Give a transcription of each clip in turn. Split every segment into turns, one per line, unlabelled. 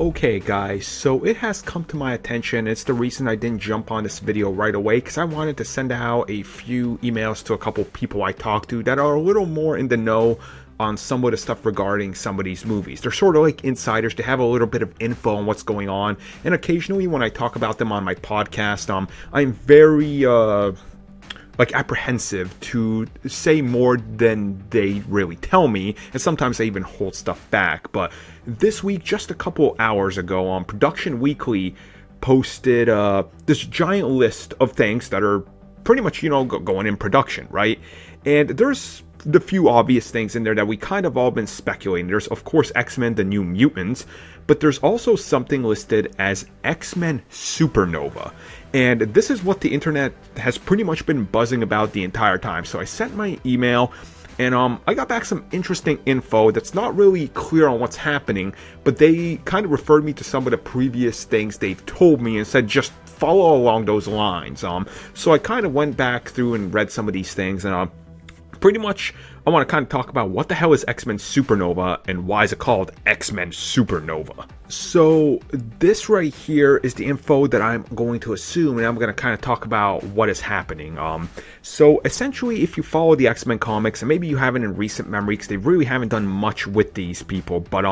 Okay guys, so it has come to my attention, it's the reason I didn't jump on this video right away, because I wanted to send out a few emails to a couple people I talked to that are a little more in the know on some of the stuff regarding some of these movies. They're sort of like insiders, to have a little bit of info on what's going on, and occasionally when I talk about them on my podcast, I'm very apprehensive to say more than they really tell me, and sometimes I even hold stuff back. But this week, just a couple hours ago, Production Weekly posted this giant list of things that are pretty much, going in production, right? And there's the few obvious things in there that we kind of all been speculating. There's, of course, X-Men The New Mutants, but there's also something listed as X-Men Supernova. And this is what the internet has pretty much been buzzing about the entire time. So I sent my email, and I got back some interesting info that's not really clear on what's happening, but they kind of referred me to some of the previous things they've told me and said just follow along those lines. So I kind of went back through and read some of these things, and pretty much I want to kind of talk about what the hell is X-Men Supernova and why is it called X-Men Supernova. So this right here is the info that I'm going to assume, and I'm going to kind of talk about what is happening. So essentially, if you follow the X-Men comics, and maybe you haven't in recent memory because they really haven't done much with these people, but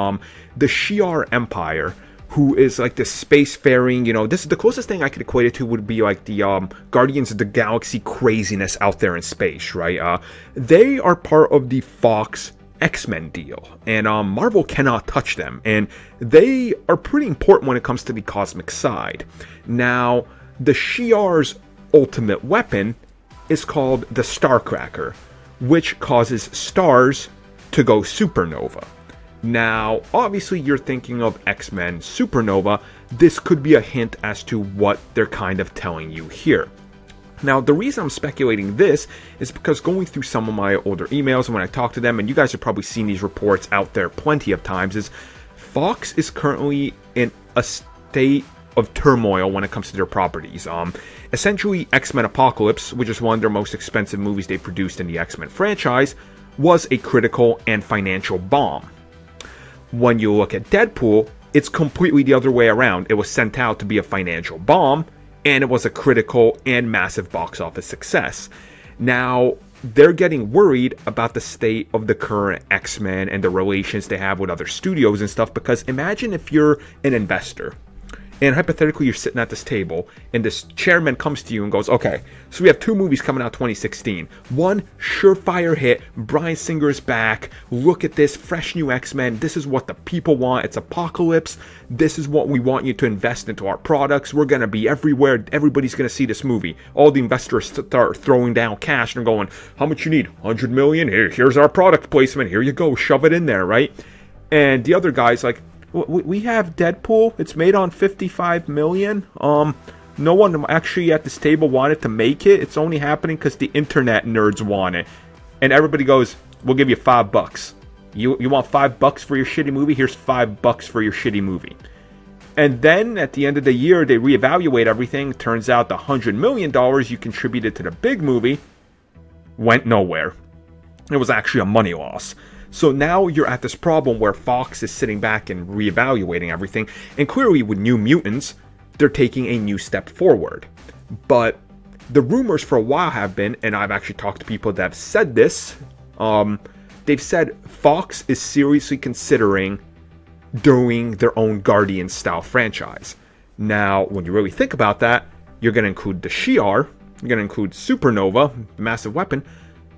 the Shi'ar Empire, who is like this spacefaring, this is the closest thing I could equate it to would be like the Guardians of the Galaxy craziness out there in space, right? They are part of the Fox X-Men deal, and Marvel cannot touch them, and they are pretty important when it comes to the cosmic side. Now, the Shi'ar's ultimate weapon is called the Starcracker, which causes stars to go supernova. Now, obviously you're thinking of X-Men Supernova. This could be a hint as to what they're kind of telling you here. Now, the reason I'm speculating this is because going through some of my older emails and when I talk to them, and you guys have probably seen these reports out there plenty of times, is Fox is currently in a state of turmoil when it comes to their properties. Essentially, X-Men Apocalypse, which is one of their most expensive movies they produced in the X-Men franchise, was a critical and financial bomb. When you look at Deadpool, it's completely the other way around. It was sent out to be a financial bomb, and it was a critical and massive box office success. Now, they're getting worried about the state of the current X-Men and the relations they have with other studios and stuff, because imagine if you're an investor, and hypothetically you're sitting at this table, and this chairman comes to you and goes, okay, so we have two movies coming out 2016. One, surefire hit, Bryan Singer's back, look at this, fresh new X-Men, this is what the people want, it's Apocalypse, this is what we want you to invest into our products, we're going to be everywhere, everybody's going to see this movie. All the investors start throwing down cash and going, how much you need? 100 million? Here's our product placement, here you go, shove it in there, right? And the other guy's like, we have Deadpool. It's made on 55 million. No one actually at this table wanted to make it. It's only happening because the internet nerds want it. And everybody goes, we'll give you $5. You want $5 for your shitty movie? Here's $5 for your shitty movie. And then at the end of the year, they reevaluate everything. Turns out the $100 million you contributed to the big movie went nowhere. It was actually a money loss. So now you're at this problem where Fox is sitting back and reevaluating everything, and clearly with New Mutants, they're taking a new step forward. But the rumors for a while have been, and I've actually talked to people that have said this, they've said Fox is seriously considering doing their own Guardians-style franchise. Now, when you really think about that, you're going to include the Shi'ar, you're going to include Supernova, the massive weapon,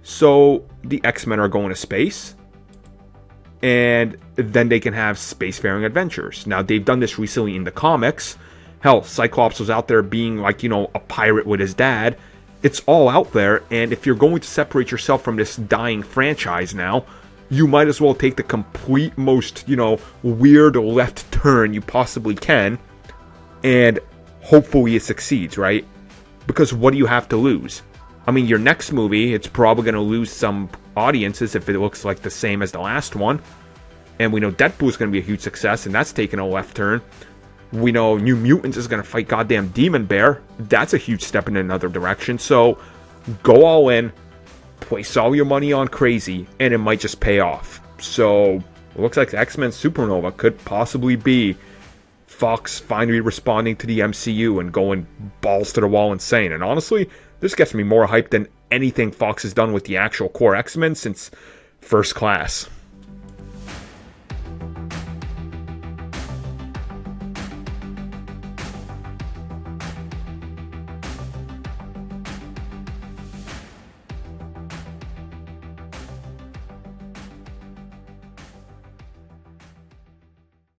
so the X-Men are going to space, and then they can have spacefaring adventures. Now, they've done this recently in the comics. Hell, Cyclops was out there being like, a pirate with his dad. It's all out there, and if you're going to separate yourself from this dying franchise now, you might as well take the complete most, weird left turn you possibly can, and hopefully it succeeds, right? Because what do you have to lose? I mean, your next movie, it's probably going to lose some audiences if it looks like the same as the last one. And we know Deadpool is going to be a huge success, and that's taking a left turn. We know New Mutants is going to fight goddamn Demon Bear. That's a huge step in another direction. So, go all in, place all your money on crazy, and it might just pay off. So, it looks like X-Men Supernova could possibly be Fox finally responding to the MCU and going balls to the wall insane. And honestly, this gets me more hyped than anything Fox has done with the actual core X-Men since First Class.